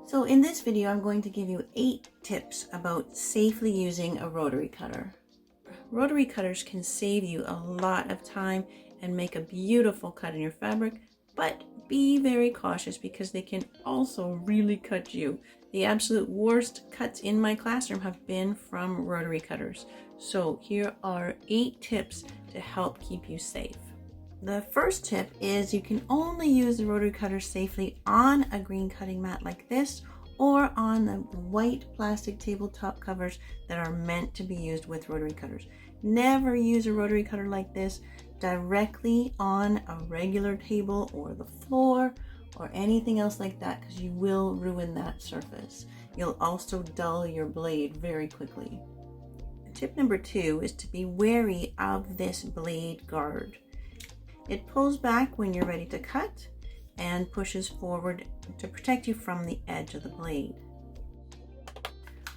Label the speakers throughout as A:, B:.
A: So in this video, I'm going to give you 8 tips about safely using a rotary cutter. Rotary cutters can save you a lot of time and make a beautiful cut in your fabric, but be very cautious because they can also really cut you. The absolute worst cuts in my classroom have been from rotary cutters. So here are 8 tips to help keep you safe. The first tip is you can only use the rotary cutter safely on a green cutting mat like this or on the white plastic tabletop covers that are meant to be used with rotary cutters. Never use a rotary cutter like this directly on a regular table or the floor or anything else like that because you will ruin that surface. You'll also dull your blade very quickly. Tip number 2 is to be wary of this blade guard. It pulls back when you're ready to cut and pushes forward to protect you from the edge of the blade.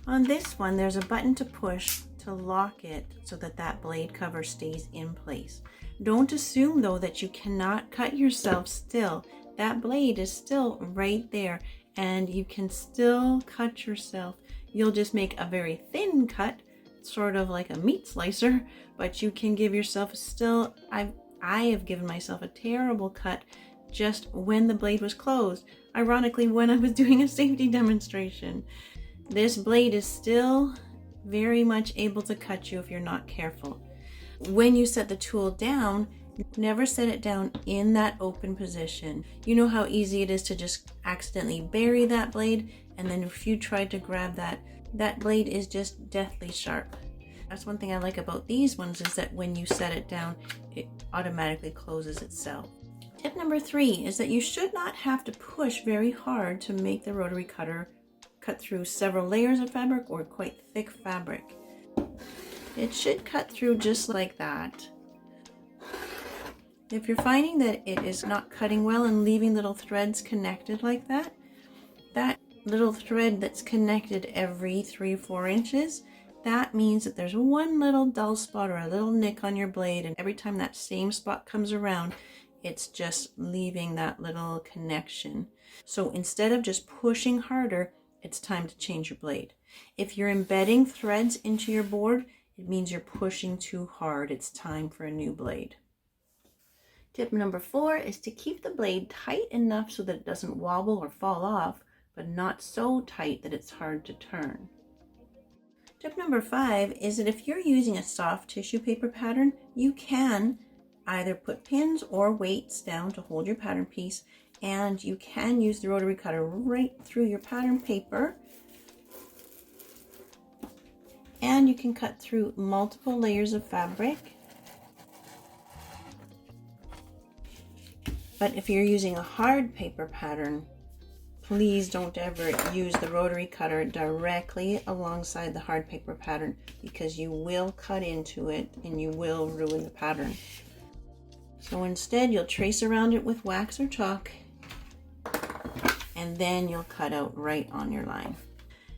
A: On this one, there's a button to push to lock it so that that blade cover stays in place. Don't assume though that you cannot cut yourself still. That blade is still right there and you can still cut yourself. You'll just make a very thin cut, sort of like a meat slicer, but you can give yourself still, I have given myself a terrible cut just when the blade was closed. Ironically, when I was doing a safety demonstration. This blade is still very much able to cut you if you're not careful. When you set the tool down, never set it down in that open position. You know how easy it is to just accidentally bury that blade, and then if you try to grab that blade is just deathly sharp. That's one thing I like about these ones is that when you set it down, it automatically closes itself. Tip number 3 is that you should not have to push very hard to make the rotary cutter cut through several layers of fabric or quite thick fabric. It should cut through just like that. If you're finding that it is not cutting well and leaving little threads connected like that, that little thread that's connected every 3-4 inches, that means that there's one little dull spot or a little nick on your blade, and every time that same spot comes around, it's just leaving that little connection. So instead of just pushing harder, it's time to change your blade. If you're embedding threads into your board, it means you're pushing too hard. It's time for a new blade. Tip number 4 is to keep the blade tight enough so that it doesn't wobble or fall off, but not so tight that it's hard to turn. Tip number 5 is that if you're using a soft tissue paper pattern, you can either put pins or weights down to hold your pattern piece, and you can use the rotary cutter right through your pattern paper, and you can cut through multiple layers of fabric. But if you're using a hard paper pattern, please don't ever use the rotary cutter directly alongside the hard paper pattern because you will cut into it and you will ruin the pattern. So instead, you'll trace around it with wax or chalk and then you'll cut out right on your line.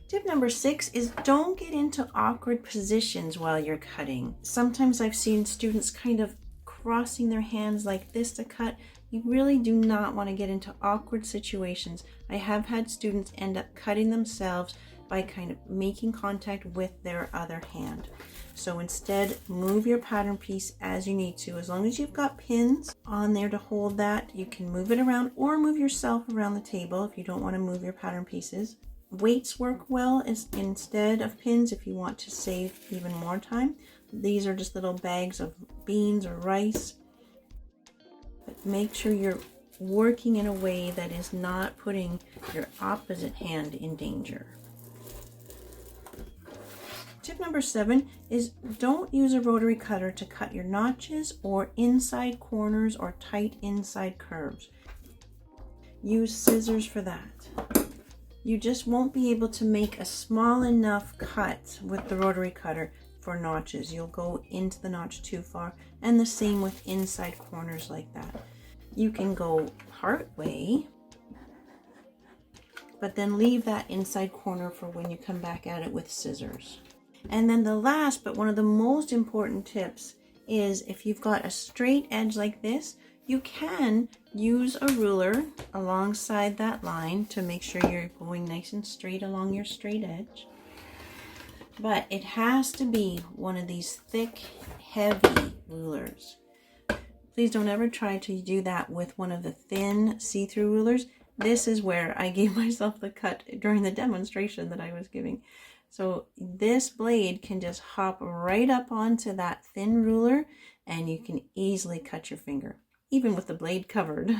A: Tip number 6 is don't get into awkward positions while you're cutting. Sometimes I've seen students kind of crossing their hands like this to cut. You really do not want to get into awkward situations. I have had students end up cutting themselves by kind of making contact with their other hand. So instead, move your pattern piece as you need to. As long as you've got pins on there to hold that, you can move it around or move yourself around the table if you don't want to move your pattern pieces. Weights work well instead of pins if you want to save even more time. These are just little bags of beans or rice. But make sure you're working in a way that is not putting your opposite hand in danger. Tip number 7 is don't use a rotary cutter to cut your notches or inside corners or tight inside curves. Use scissors for that. You just won't be able to make a small enough cut with the rotary cutter for notches. You'll go into the notch too far, and the same with inside corners like that. You can go part way, but then leave that inside corner for when you come back at it with scissors. And then the last, but one of the most important tips is if you've got a straight edge like this, You can use a ruler alongside that line to make sure you're going nice and straight along your straight edge. But it has to be one of these thick, heavy rulers. Please don't ever try to do that with one of the thin see-through rulers. This is where I gave myself the cut during the demonstration that I was giving. So this blade can just hop right up onto that thin ruler and you can easily cut your finger, even with the blade covered.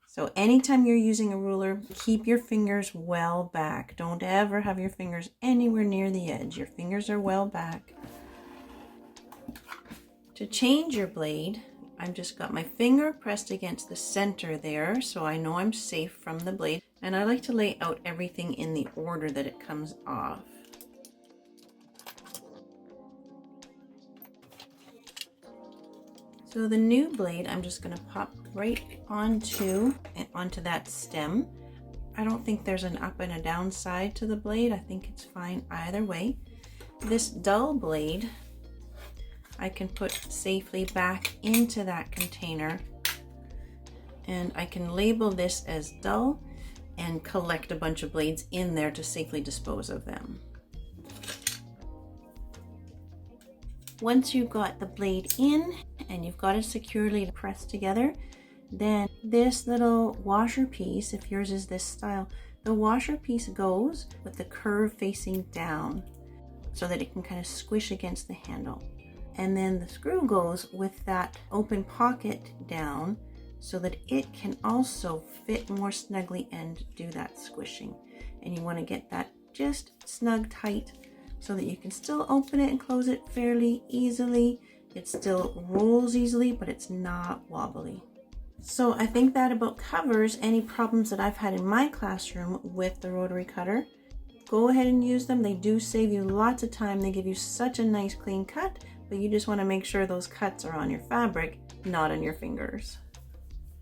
A: So anytime you're using a ruler, keep your fingers well back. Don't ever have your fingers anywhere near the edge. Your fingers are well back. To change your blade, I've just got my finger pressed against the center there, so I know I'm safe from the blade. And I like to lay out everything in the order that it comes off. So the new blade, I'm just going to pop right onto that stem. I don't think there's an up and a down side to the blade. I think it's fine either way. This dull blade, I can put safely back into that container, and I can label this as dull and collect a bunch of blades in there to safely dispose of them. Once you've got the blade in and you've got it securely pressed together, then this little washer piece, if yours is this style, the washer piece goes with the curve facing down so that it can kind of squish against the handle. And then the screw goes with that open pocket down so that it can also fit more snugly and do that squishing. And you want to get that just snug tight so that you can still open it and close it fairly easily. It still rolls easily, but it's not wobbly. So I think that about covers any problems that I've had in my classroom with the rotary cutter. Go ahead and use them. They do save you lots of time. They give you such a nice clean cut, but you just want to make sure those cuts are on your fabric, not on your fingers.